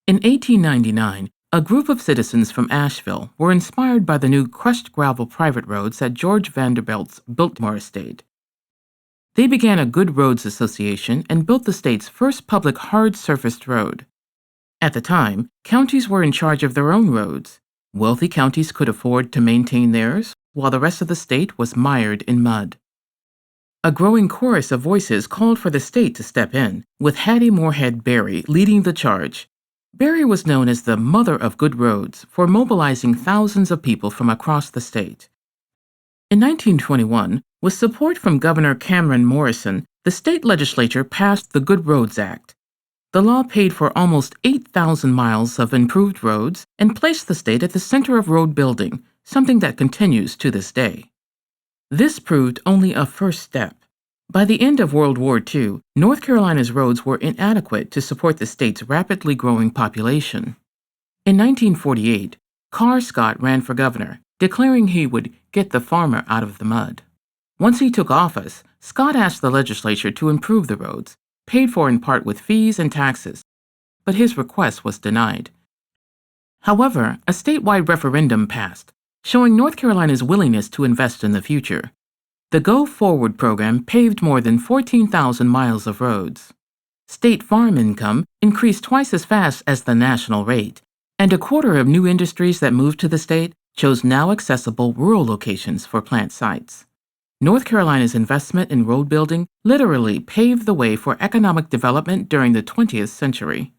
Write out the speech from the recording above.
In 1899, a group of citizens from Asheville were inspired by the new crushed gravel private roads at George Vanderbilt's Biltmore estate. They began a Good Roads Association and built the state's first public hard-surfaced road. At the time, counties were in charge of their own roads. Wealthy counties could afford to maintain theirs, while the rest of the state was mired in mud. A growing chorus of voices called for the state to step in, with Hattie Moorhead Berry leading the charge. Berry was known as the Mother of Good Roads for mobilizing thousands of people from across the state. In 1921, with support from Governor Cameron Morrison, the state legislature passed the Good Roads Act. The law paid for almost 8,000 miles of improved roads and placed the state at the center of road building, something that continues to this day. This proved only a first step. By the end of World War II, North Carolina's roads were inadequate to support the state's rapidly growing population. In 1948, Carr Scott ran for governor, declaring he would get the farmer out of the mud. Once he took office, Scott asked the legislature to improve the roads, paid for in part with fees and taxes, but his request was denied. However, a statewide referendum passed, showing North Carolina's willingness to invest in the future. The Go Forward program paved more than 14,000 miles of roads. State farm income increased twice as fast as the national rate, and a quarter of new industries that moved to the state chose now accessible rural locations for plant sites. North Carolina's investment in road building literally paved the way for economic development during the 20th century.